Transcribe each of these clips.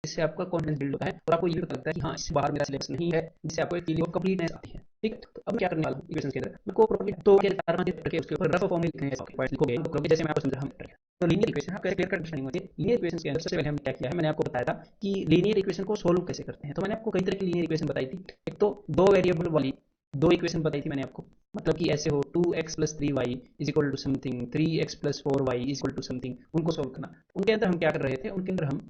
जिससे आपका confidence build होता है और आपको ये भी पता लगता है कि हाँ, इससे बाहर मेरा सिलेबस नहीं है, जिससे आपको एक फीलिंग ऑफ कंप्लीटनेस आती है। ठीक है, तो अब मैं क्या करने वाला हूँ इक्वेशंस के अंदर, मैं को प्रॉपर्टी तो ये 4-5 चैप्टर के उसके ऊपर रफ फॉर्म में लिखने हैं, पॉइंट्स लिखोगे तो करोगे जैसे मैं आपको समझा हम कर। तो लीनियर इक्वेशन आपका क्लियर कट अंडरस्टैंडिंग होती है। लीनियर इक्वेशंस के अंदर सबसे पहले हमने क्या किया है, मैंने आपको बताया था कि लीनियर इक्वेशन को सोल्व कैसे करते हैं। तो मैंने आपको कई तरह की लीनियर इक्वेशन बताई थी। एक तो दो वेरिएबल वाली दो इक्वेशन बताई थी मैंने आपको, मतलब कि ऐसे हो 2x plus 3y is equal to something, 3x plus 4y is equal to something, उनको सोल्व करना। उनके अंदर हम क्या कर रहे थे, उनके अंदर हम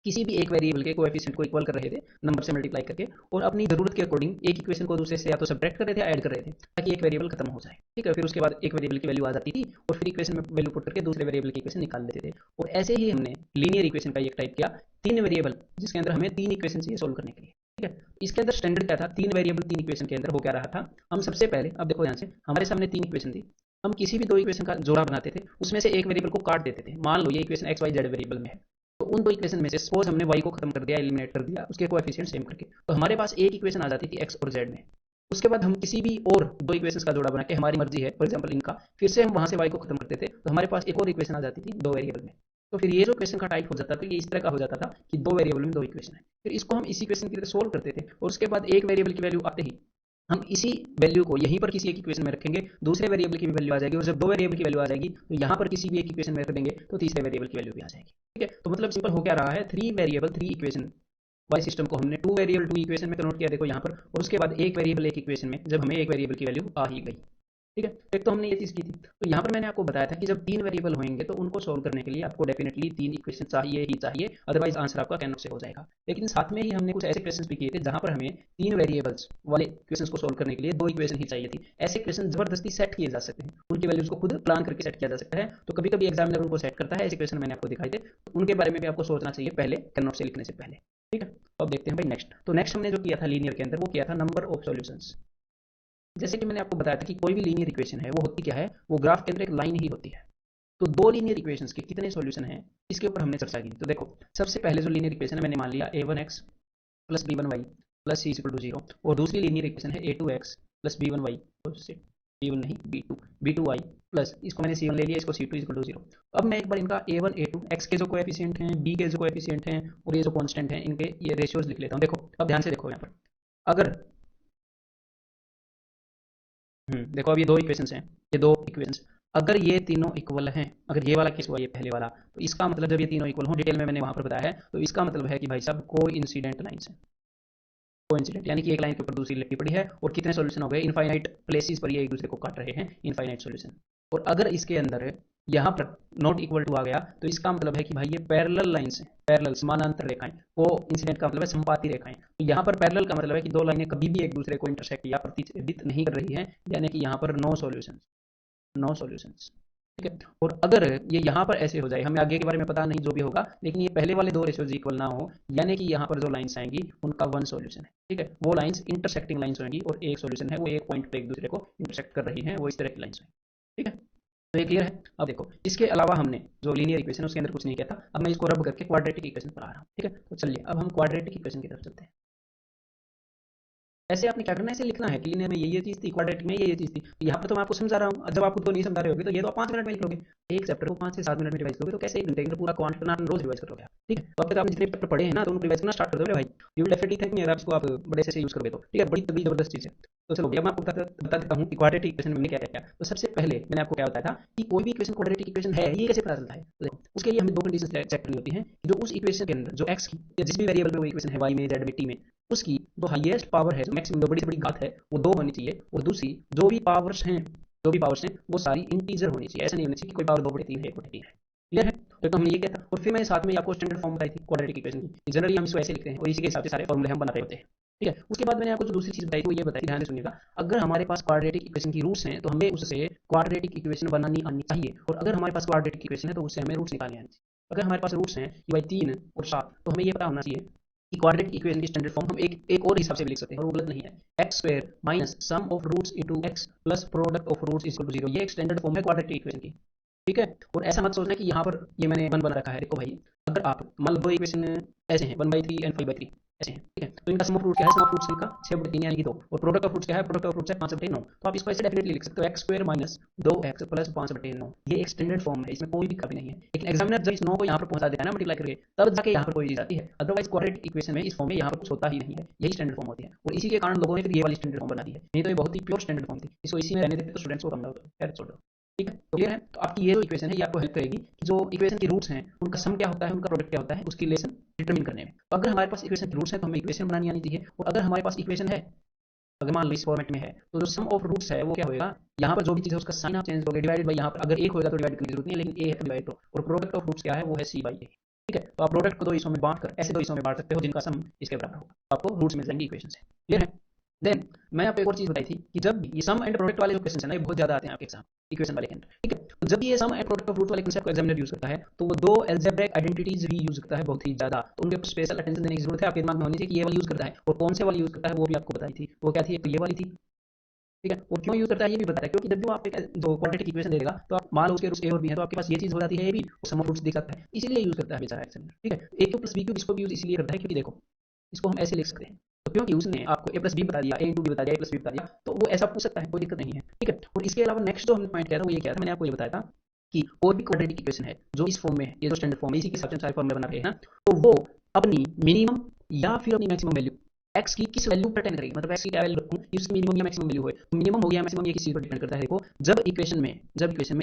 किसी भी एक वेरिएबल के कोएफिशिएंट को इक्वल कर रहे थे नंबर से मल्टीप्लाई करके, और अपनी जरूरत के अकॉर्डिंग एक इक्वेशन को दूसरे से या तो सब्ट्रैक्ट कर रहे थे या ऐड कर रहे थे, ताकि एक वेरिएबल खत्म हो जाए। ठीक है, फिर उसके बाद एक वेरिएबल की वैल्यू आ जाती थी और फिर इक्वेशन में वैल्यू पुट करके दूसरे वेरिएबल की इक्वेशन निकाल लेते थे। और ऐसे ही हमने लीनियर इक्वेशन का एक टाइप किया, तीन वेरिएबल जिसके अंदर हमें तीन इक्वेशन चाहिए सोल्व करने के लिए। ठीक है, इसके अंदर स्टैंडर्ड क्या था, तीन वेरिएबल तीन इक्वेशन के अंदर हो क्या रहा था। हम सबसे पहले, अब देखो यहाँ से हमारे सामने तीन इक्वेशन थी, हम किसी भी दो इक्वेशन का जोड़ा बनाते थे, उसमें से एक वेरिएबल को काट देते थे। मान लो ये equation X Y Z variable में है, तो उन दो इक्वेशन में से सपोज हमने y को खत्म कर दिया, एलिमिनेट कर दिया, उसके कोएफिशिएंट सेम करके, तो हमारे पास एक इक्वेशन आ जाती थी x और z में। उसके बाद हम किसी भी और दो इक्वेशंस का जोड़ा बना के, हमारी मर्जी है फॉर एग्जांपल इनका, फिर से हम वहां से y को खत्म करते थे, तो हमारे पास एक और इक्वेशन आ जाती थी दो वेरिएबल में। तो फिर ये जो क्वेश्चन का टाइप हो जाता था, ये इस तरह का हो जाता था कि दो वेरिएबल में दो इक्वेशन है, फिर इसको हम इसी इक्वेशन की तरह सोल्व करते थे, और उसके बाद एक वेरिएबल की वैल्यू आते ही हम इसी वैल्यू को यहीं पर किसी एक इक्वेशन में रखेंगे, दूसरे वेरिएबल की भी वैल्यू आ जाएगी, और जब दो वेरिएबल की वैल्यू आ जाएगी तो यहाँ पर किसी भी एक इक्वेशन में रख देंगे तो तीसरे वेरिएबल की वैल्यू भी आ जाएगी। ठीक है, तो मतलब सिंपल हो क्या रहा है, थ्री वेरिएबल थ्री इक्वेशन वाले सिस्टम को हमने टू वेरिएबल टू इक्वेशन में कन्वर्ट किया, देखो यहाँ पर, और उसके बाद एक वेरिएबल एक इक्वेशन में, जब हमें एक वेरिएबल की वैल्यू आ ही गई। ठीक है, एक तो हमने ये चीज़ की थी। तो यहाँ पर मैंने आपको बताया था कि जब तीन वेरिएबल होंगे तो उनको सोल्व करने के लिए आपको डेफिनेटली तीन इक्वेशन चाहिए ही चाहिए, अदरवाइज आंसर आपका कैन नॉट से हो जाएगा। लेकिन साथ में ही हमने कुछ ऐसे क्वेश्चंस भी किए थे जहाँ पर हमें तीन वेरिएबल्स वाले क्वेश्चंस को सोल्व करने के लिए दो इक्वेशन ही चाहिए थी। ऐसे क्वेश्चन जबरदस्ती सेट किए जा सकते हैं, उनकी वैल्यूज को खुद प्लान करके सेट किया जा सकता है। तो कभी कभी एग्जामिनर उनको सेट करता है, ऐसे क्वेश्चन मैंने आपको दिखाए थे, तो उनके बारे में भी आपको सोचना चाहिए पहले, कैन नॉट से लिखने से पहले। ठीक है, तो अब देखते हैं भाई नेक्स्ट। तो नेक्स्ट हमने जो किया था लीनियर के अंदर, वो किया था नंबर ऑफ सॉल्यूशंस। जैसे कि मैंने आपको बताया था कि कोई भी लीनियर इक्वेशन है वो होती क्या है, वो ग्राफ के अंदर एक लाइन ही होती है। तो दो लीनियर इक्वेशंस के कितने सॉल्यूशन हैं, इसके ऊपर हमने चर्चा की। तो देखो, सबसे पहले जो लीनियर इक्वेशन है मैंने मान लिया a1x plus b1y plus c equal to zero, और दूसरी लीनियर इक्वेशन है a2x प्लस b1y, b1 नहीं b2y प्लस, इसको मैंने c1 ले लिया, इसको c2 इक्वल टू जीरो। अब मैं एक बार इनका a1 a2 x के जो कोएफिशिएंट हैं, b के जो कोएफिशिएंट हैं, और ये जो कांस्टेंट हैं, इनके ये रेशियोज लिख लेता हूँ। देखो अब ध्यान से देखो यहाँ पर, अगर देखो अब ये दो इक्वेशंस हैं, ये दो इक्वेशंस अगर ये तीनों इक्वल हैं, अगर ये वाला केस हुआ ये पहले वाला, तो इसका मतलब जब ये तीनों इक्वल हो, डिटेल में मैंने वहां पर बताया है, तो इसका मतलब है कि भाई साहब को इंसिडेंट लाइन्स है। को इंसिडेंट यानी कि एक लाइन के ऊपर दूसरी लगी पड़ी है, और कितने सॉल्यूशन हो गए, इनफाइनाइट प्लेसेस पर ये एक दूसरे को काट रहे हैं, इनफाइनाइट सॉल्यूशन। और अगर इसके अंदर यहाँ पर नॉट इक्वल टू आ गया, तो इसका मतलब है कि भाई ये पैरेलल लाइंस हैं, पैरेलल समानांतर रेखाएं। को इंसिडेंट का मतलब है संपाती रेखाएं, तो यहाँ पर पैरेलल का मतलब है कि दो लाइनें कभी भी एक दूसरे को इंटरसेक्ट या प्रतिच्छेदित नहीं कर रही हैं, यानी कि यहाँ पर नो सॉल्यूशन, नो सॉल्यूशंस। ठीक है, और अगर ये यहाँ पर ऐसे हो जाए, हमें आगे के बारे में पता नहीं जो भी होगा, लेकिन ये पहले वाले दो रेशियोज इक्वल ना हो, यानी कि यहाँ पर जो लाइंस आएंगी उनका वन सॉल्यूशन है। ठीक है, वो लाइंस इंटरसेक्टिंग लाइंस होंगी, और एक सॉल्यूशन है वो एक पॉइंट पे एक दूसरे को इंटरसेक्ट कर रही हैं, वो इस तरह की लाइंस होंगी। ठीक है, तो ये क्लियर है। अब देखो, इसके अलावा हमने जो लीनियर इक्वेशन उसके अंदर कुछ नहीं किया था, अब मैं इसको रब करके क्वाड्रेटिक इक्वेशन पर आ रहा हूँ। ठीक है, तो चलिए अब हम क्वाड्रेटिक इक्वेशन की तरफ चलते हैं। ऐसे आपने क्या करना है, ऐसे लिखना है कि लीनियर में ये चीज़ थी, क्वाड्रेटिक में ये चीज़ थी। तो यहाँ पर तो मैं आपको समझा रहा हूँ, जब आप खुद को नहीं समझा रहे होगे तो ये तो आप 5 मिनट में लिख लोगे। एक चैप्टर को 5 से 7 मिनट में रिवाइज करोगे तो कैसे एक घंटे के अंदर पूरा क्वांट रोज रिवाइज करोगे आप। ठीक है, तो अब तक आपने जितने चैप्टर पढ़े हैं ना, तो उनको रिवाइज करना स्टार्ट कर दो भाई। You will definitely thank me अगर आप इसको आप बड़े से यूज करोगे तो। ठीक है, बड़ी तगड़ी जबरदस्त चीज़ है। तो चलो भैया मैं आपको बता देता हूँ कि क्वाड्रेटिक इक्वेशन में क्या क्या क्या। तो सबसे पहले मैंने आपको क्या बताया था कि कोई भी इक्वेशन क्वाड्रेटिक इक्वेशन है ये कैसे पता चलता है। तो देखो, उसके लिए हमें दो कंडीशन चेक करनी होती हैं कि जो उस इक्वेशन के अंदर जो एक्स की या जिस भी वेरिएबल में वो इक्वेशन है, वाई में, जेड में, टी में, उसकी जो हाईएस्ट पावर है, जो मैक्सिमम जो बड़ी से बड़ी घात है, वो दो होनी चाहिए, और दूसरी जो भी पावर्स हैं वो सारी इंटीजर होनी चाहिए। ऐसा नहीं होना चाहिए कि कोई पावर दो बटे तीन है, एक बटे तीन है। क्लियर है, तो हमने ये किया था, और फिर मैंने साथ में आपको स्टैंडर्ड फॉर्म बताई थी क्वाड्रेटिक इक्वेशन की, जनरली हम इसको ऐसे लिखते हैं और इसी के हिसाब से सारे फॉर्मूले हम बनाते होते हैं। ठीक है, उसके बाद मैंने आपको जो दूसरी चीज बताई थी वो ये बताई, ध्यान से सुनिएगा। अगर हमारे पास क्वाड्रेटिक इक्वेशन की रूट्स हैं तो हमें उससे क्वाड्रेटिक इक्वेशन बनानी आनी चाहिए, और अगर हमारे पास क्वाड्रेटिक इक्वेशन है तो उससे हमें रूट्स निकालने आनी चाहिए। अगर हमारे पास रूट्स हैं कि भाई 3 और 7, तो हमें ये पता होना चाहिए कि क्वाड्रेटिक इक्वेशन की स्टैंडर्ड फॉर्म हम एक और हिसाब से भी लिख सकते हैं, और वो गलत नहीं है। X square minus sum of roots into x plus product of roots equal to zero, ये एक स्टैंडर्ड फॉर्म है क्वाड्रेटिक इक्वेशन की। ठीक है। और ऐसा मत सोचना कि यहाँ पर ये मैंने वन बना रखा है। देखो भाई, अगर आप मान लो दो इक्वेशन ऐसे हैं, 1/3 एंड 5/3 ऐसे हैं, ठीक है, तो इनका सम ऑफ रूट क्या है? सम ऑफ रूट्स इनका 6/3 यानी कि 2, और प्रोडक्ट ऑफ रूट्स क्या है? प्रोडक्ट ऑफ रूट्स है 5/9। तो आप इसको ऐसे डेफिनेटली लिख सकते हो x square minus 2x plus 5/9। ये एक स्टैंडर्ड फॉर्म है, इसमें कोई भी कमी नहीं है। लेकिन एग्जामिनर जब इस 9 को यहाँ पर पहुंचा देता है ना मल्टीप्लाई करके, तब जाके यहाँ पर कोई चीज आती है। अदरवाइज क्वाड्रेटिक इक्वेशन में इस फॉर्म में यहाँ पर कुछ होता ही नहीं है। यही स्टैंडर्ड फॉर्म होती है, और इसी के कारण लोगों ने फिर ये वाली स्टैंडर्ड फॉर्म बना दी है। नहीं तो ये बहुत ही प्योर स्टैंडर्ड फॉर्म थी, इसको इसी में रहने देते तो स्टूडेंट्स को कम डाउट है, छोड़ो। ठीक है, तो क्लियर है। तो आपकी ये जो इक्वेशन है ये आपको हेल्प करेगी कि जो इक्वेशन की रूट्स हैं उनका सम क्या होता है, उनका प्रोडक्ट क्या होता है, उसकी रिलेशन डिटरमिन करने में। तो अगर हमारे पास इक्वेशन की रूट्स है तो हमें इक्वेशन बनानी आनी चाहिए, और अगर हमारे पास इक्वेशन है, अगर मान लो इस फॉर्मेट में है, तो जो सम ऑफ रूट्स है वो क्या होगा, यहाँ पर जो भी चीज़ है उसका साइन आप चेंज करोगे, डिवाइडेड बाई, यहाँ पर अगर एक होगा तो डिवाइड करने की जरूरत नहीं है, लेकिन ए है तो डिवाइड करो। और प्रोडक्ट ऑफ रूट्स क्या है? वो है सी बाई ए। ठीक है, तो आप प्रोडक्ट को दो हिस्सों में बांट कर ऐसे दो हिस्सों में बांट सकते हो जिनका सम इसके बराबर होगा, आपको रूट्स मिल जाएंगे इक्वेशन से। क्लियर है। देन मैंने आपको एक और चीज बताई थी कि जब ये सम एंड प्रोडक्ट वाले जो क्वेश्चन है ना, ये बहुत ज्यादा आते हैं आपके एग्जाम इक्वेशन वाले के अंदर। ठीक है, तो जब ये सम एंड प्रोडक्ट ऑफ रूट वाले कंसेप्ट को एग्जामिनर यूज करता है तो वो दो एल्जेब्रिक आइडेंटिटीज भी यूज करता है बहुत ही ज्यादा। तो उनके ऊपर स्पेशल अटेंशन देने की जरूरत है, आपके दिमाग में होनी चाहिए कि ये वाली यूज करता है, और कौन से वाली यूज करता है वो भी आपको बताई थी। वो क्या थी? एक तो ये वाली थी, ठीक है, और क्यों यूज करता है ये भी बताया, क्योंकि जब भी वो आपको दो क्वाड्रेटिक इक्वेशन देगा तो आप मान लो उसके रूट्स ए और बी है, तो आपके पास ये चीज हो जाती है, ये भी सम ऑफ रूट्स दिख सकता है, इसीलिए यूज करता है बेचारा एक्सेल। ठीक है, ए क्यू प्लस बी क्यूब इसको भी यूज इसलिए करता है क्योंकि देखो इसको हम ऐसे लिख सकते हैं, तो क्योंकि उसने आपको ए प्लस बी बता दिया, ए इंटू बी बता दिया, ए प्लस बी बता दिया, तो वो ऐसा पूछ सकता है, कोई दिक्कत नहीं है। ठीक है, और इसके अलावा नेक्स्ट जो हमने पॉइंट किया था वो ये क्या था, मैंने आपको ये बताया था कि और भी क्वाड्रेटिक इक्वेशन है जो इस फॉर्म में है, ये जो स्टैंडर्ड फॉर्म है इसी के हिसाब से सारे फॉर्मूले बना रहे हैं ना, तो वो अपनी मिनिमम या फिर अपनी मैक्सिमम वैल्यू एक्स की किस वैल्यू पर टेंड करेगी, मतलब एक्स की क्या वैल्यू रखूं कि उसकी मिनिमम या मैक्सिमम वैल्यू हो। मिनिमम हो गया मैक्सिमम ये किस चीज पर डिपेंड करता है। देखो जब इक्वेशन में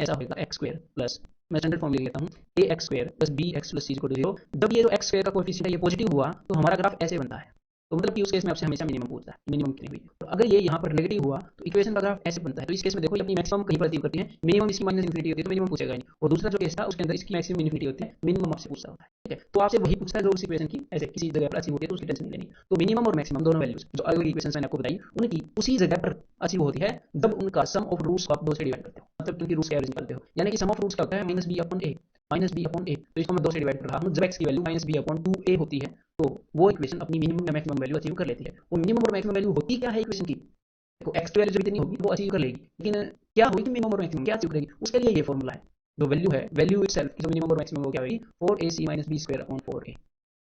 ऐसा होगा एक्स स्क्वायर प्लस, मैं स्टैंडर्ड फॉर्म ले लेता हूँ, A X square plus B X plus C equal to 0, जब ये जो एक्स स्क्वायर का कोएफिशिएंट है ये पॉजिटिव हुआ तो हमारा ग्राफ ऐसे बनता है। तो मतलब कि उस केस में आपसे हमेशा मिनिमम पूछता है, मिनिमम कितनी हुई। तो अगर ये यहाँ पर नेगेटिव हुआ तो इक्वेशन का ग्राफ ऐसे बनता है। तो इस केस में देखो ये अपनी मैक्सिमम कहीं पर अचीव करती है, मिनिमम इसकी माइनस इन्फिनिटी होती है तो मिनिमम पूछेगा नहीं। और दूसरा जो केस था उसके अंदर इसकी मैक्सिमम इन्फिनिटी होती है, मिनिमम आपसे पूछता होता है। ठीक है, तो आपसे वही पूछता है जो उस इक्वेशन की ऐसे किसी जगह पर अचीव होती है, तो उसकी टेंशन नहीं लेनी। तो मिनिमम और मैक्सिमम दोनों वैल्यूज जो अलग इक्वेशन मैंने आपको बताई उनकी उसी जगह पर अचीव होती है जब उनका सम ऑफ रूट्स को आप दो से डिवाइड करते हो, मतलब उनकी रूट्स का एवरेज निकालते हो। यानी कि सम ऑफ रूट्स क्या होता है? माइनस बी अपॉन ए, माइनस बी अपॉन ए, तो इसको मैं दो से डिवाइड कर रहा हूँ। जब एक्स की value minus B upon 2a होती है तो वो इक्वेशन अपनी मिनिमम या मैक्सिमम वैल्यू अचीव कर लेती है। वो मिनिमम और मैक्सिमम वैल्यू होती क्या है इक्वेशन की? देखो एक्स की वैल्यू जब इतनी होगी वो अचीव कर लेगी, लेकिन क्या होगी मिनिमम और मैक्सिमम क्या अचीव करेगी? उसके लिए ये फॉर्मूला है, जो वैल्यू है, वैल्यू इटसेल्फ की जो मिनिमम और मैक्सिमम वो क्या होगी? 4ac minus B square upon 4a।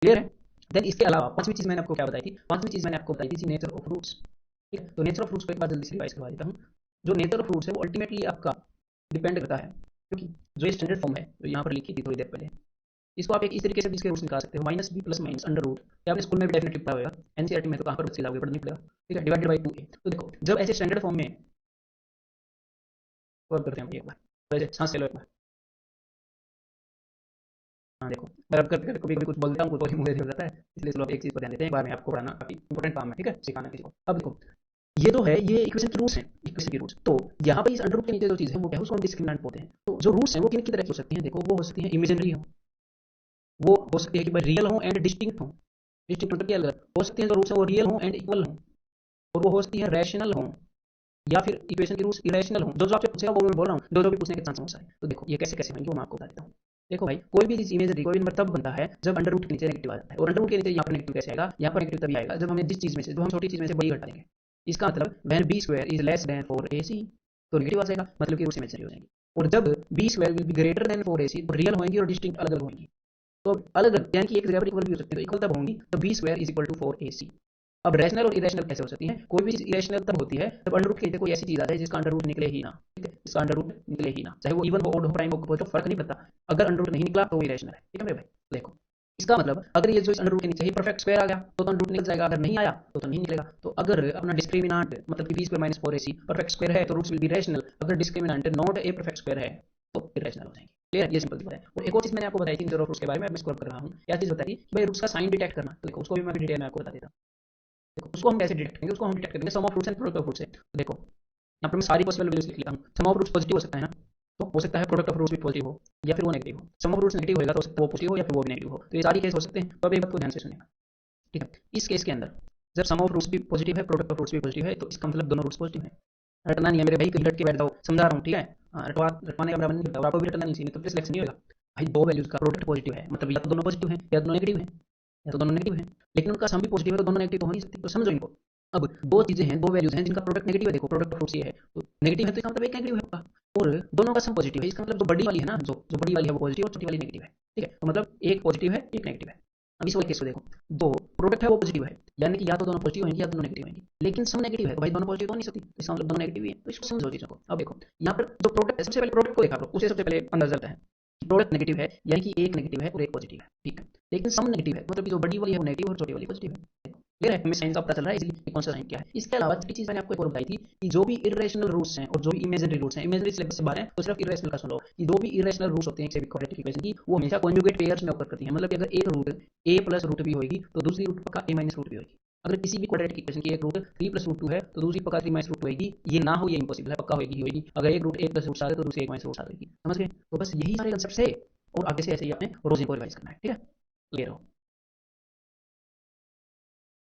Clear है। देन इसके अलावा पांचवी चीज मैंने आपको क्या बताई थी? पांचवी चीज मैंने आपको बताई थी नेचर ऑफ रूट्स। ठीक है, तो नेचर ऑफ रूट्स को एक बार जल्दी से रिवाइज करवा देता हूँ। जो नेचर ऑफ रूट्स है वो अल्टीमेटली आपका डिपेंड करता है, क्योंकि जो ये स्टैंडर्ड फॉर्म है जो यहाँ पर लिखी थी थोड़ी देर पहले, इसको आप एक इस तरीके से भी इसके रूट्स निकाल सकते हो, minus B plus minus under root. ये आपने स्कूल में भी डेफिनेटली पढ़ा होगा, एनसीईआरटी में तो कहाँ पर बच्चे लागू पढ़ने पड़ेगा। ठीक है, डिवाइडेड बाई 2a। तो देखो जब ऐसे स्टैंडर्ड फॉर्म में वर्क करते हैं एक बार, वैसे सांस ले लो एक बार। हाँ देखो, मैं अब करते कभी कभी कुछ बोलता हूँ तो मुझे हो जाता है, इसलिए चलो एक चीज पर ध्यान देते हैं। एक बार में आपको पढ़ाना काफी इंपॉर्टेंट काम है, ठीक है, सिखाना किसी को। अब देखो ये तो है ये इक्वेशन की रूट्स हैं, इक्वेशन की रूट्स। तो यहाँ पर इस अंडर रूट के नीचे जो चीज है वो क्या है? उसको हम डिस्क्रिमिनेंट बोलते हैं। तो जो रूट्स हैं वो किन की तरह की हो सकती हैं? देखो वो हो सकती है इमेजिनरी हो, वो हो सकती है कि भाई रियल हो एंड डिस्टिंक्ट हो। डिस्टिंक्ट मतलब क्या? अलग हो सकती है जो रूट्स है वो रियल हो एंड इक्वल हो, और वो हो सकती है रैशनल हो, या फिर इक्वेशन की रूट्स इरेशनल हो। जो जो आपसे पूछेगा वो मैं बोल रहा हूँ, जो जो भी पूछने के चांस है। तो देखो ये कैसे कैसे होंगे वो मैं आपको बता देता हूँ। देखो भाई कोई भी चीज इमेजरी कोई भी नंबर तब बनता है जब अंडर रूट के नीचे नेगेटिव आ जाता है, और अंडर रूट के नीचे यहाँ पर नेगेटिव कैसे आएगा? यहाँ पर नेगेटिव तभी आएगा जब हमें जिस चीज में से, जो हम छोटी चीज में से बड़ी घटा देंगे। इसका मतलब when B square is less than 4ac तो नेगेटिव आ जाएगा, मतलब कि रूट्स इमेजरी हो जाएंगी। और जब B square will be greater than 4ac तो रियल होंगी और डिस्टिंक्ट अलग अलग होंगी। तो अलग अलग यानी कि एक जगह पर इक्वल भी हो सकती है, तो इक्वल तब होंगी तो B square is equal to 4ac। अब रैशनल और इरेशनल कैसे हो सकती है? कोई भी चीज इरेशनल तब होती है जब अंडर रूट के नीचे कोई ऐसी चीज आ जाए जिसका अंडर रूट निकले ही ना। ठीक है, इसका अंडर रूट निकले ही ना, चाहे वो इवन हो, ऑड हो, प्राइम हो, तो फर्क नहीं पड़ता। अगर अंडर रूट नहीं निकला तो वो इरेशनल है। ठीक है मेरे भाई, देखो इसका मतलब अगर ये जो इस अंडर रूट के नीचे ही परफेक्ट स्क्वायर आ गया तो अंडर रूट निकल जाएगा, अगर नहीं आया तो नहीं निकलेगा। तो अगर अपना डिस्क्रिमिनेंट मतलब कि B square minus 4ac perfect square है तो रूट्स विल बी रैशनल, अगर discriminant not a perfect square है तो इरेशनल हो जाएंगे। क्लियर, ये सिंपल सी बात है। और एक और चीज मैंने आपको बताई थी नेचर ऑफ रूट्स के बारे में, मैं स्क्रॉल कर रहा हूँ। क्या चीज बताई कि भाई रूट्स का साइन डिटेक्ट करना, तो देखो उसको भी मैं डिटेल में आपको बता देता हूँ। देखो उसको हम कैसे डिटेक्ट करेंगे? उसको हम डिटेक्ट करेंगे sum of roots and product of roots से। तो देखो यहाँ पर मैं सारी पॉसिबल वैल्यूज लिख लेता हूँ। सम ऑफ रूट्स पॉजिटिव हो सकता है ना, तो हो सकता है प्रोडक्ट ऑफ रूट्स भी पॉजिटिव हो या फिर वो नेगेटिव हो। सम ऑफ रूट्स नेगेटिव होगा तो वो पॉजिटिव हो या फिर वो भी नेगेटिव हो, तो ये सारी केस हो सकते हैं। तो अब एक बात को ध्यान से सुनिएगा, ठीक है। इस केस के अंदर जब सम ऑफ रूट्स भी पॉजिटिव है, प्रोडक्ट ऑफ रूट्स भी पॉजिटिव है, तो इसका मतलब दोनों रूट्स पॉजिटिव है। रटना नहीं है मेरे भाई, कहीं रट के बैठ जाओ, समझा रहा हूँ, ठीक है। रटवाने का बराबर नहीं करता, और आपको भी रटना नहीं चाहिए, तो सिलेक्शन नहीं होगा। भाई दो वैल्यूज का प्रोडक्ट पॉजिटिव है मतलब या तो दोनों पॉजिटिव है या दोनों नेगेटिव है, या तो दोनों नेगेटिव है। लेकिन उनका सम भी पॉजिटिव है तो दोनों नेगेटिव तो हो नहीं सकती, तो समझो इनको। अब दो चीजें हैं, दो वैल्यूज हैं जिनका प्रोडक्ट नेगेटिव है। देखो प्रोडक्ट ऑफ रूट्स ये है तो नेगेटिव है, तो इसका मतलब एक नेगेटिव है आपका। और दोनों का सम पॉजिटिव है। इसका मतलब जो बड़ी वाली है ना, जो जो बड़ी वाली है वो पॉजिटिव और छोटी वाली नेगेटिव है। ठीक है, तो मतलब एक पॉजिटिव है एक नेगेटिव है। अब इस वाले केस को देखो, दो प्रोडक्ट है वो पॉजिटिव है, यानी कि या तो दोनों पॉजिटिव होंगे या दोनों नेगेटिव होंगे, लेकिन सम नेगेटिव है तो भाई दोनों पॉजिटिव तो हो नहीं सकती, तो इसका मतलब दोनों नेगेटिव ही है। तो इसको समझो चीजों को। अब देखो यहाँ पर जो प्रोडक्ट है, सबसे पहले प्रोडक्ट को देखा करो, उसे सबसे पहले अंदाजा चलता है प्रोडक्ट नेगेटिव है, यानी कि एक नेगेटिव है और एक पॉजिटिव है। ठीक है, लेकिन सम नेगेटिव है, मतलब कि जो बड़ी वाली है वो नेगेटिव और छोटी वाली पॉजिटिव है। क्लियर है, हमें साइन का पता चल रहा है इसलिए कौन सा साइन क्या है। इसके अलावा एक चीज मैंने आपको एक और बताई थी कि जो भी इरेशनल रूट्स हैं और जो भी इमेजिनरी रूट्स हैं, इमेजिनरी सिलेबस से बाहर है तो सिर्फ इरेशनल का सुन लो, कि जो भी इरेशनल रूट्स होते हैं किसी भी क्वाड्रेटिक इक्वेशन की, वो हमेशा कॉन्जुगेट पेयर्स में ओकर करती है। मतलब कि अगर एक रूट ए प्लस रूट बी होगी तो दूसरी रूट पक्का ए माइनस रूट बी होगी। अगर किसी भी क्वाड्रेटिक इक्वेशन की एक रूट 3 प्लस रूट 2 है तो दूसरी पक्का 3 माइनस रूट 2 होगी। ये ना हो ये इम्पॉसिबल है, पक्का होगी ही होगी। अगर एक रूट ए प्लस रूट 7 है तो दूसरी 1 माइनस रूट 7 होगी। समझ गए? तो बस यही सारे कंसेप्ट है और आगे से ऐसे ही आपने रोज को रिवाइज करना है। ठीक है, क्लियर हो?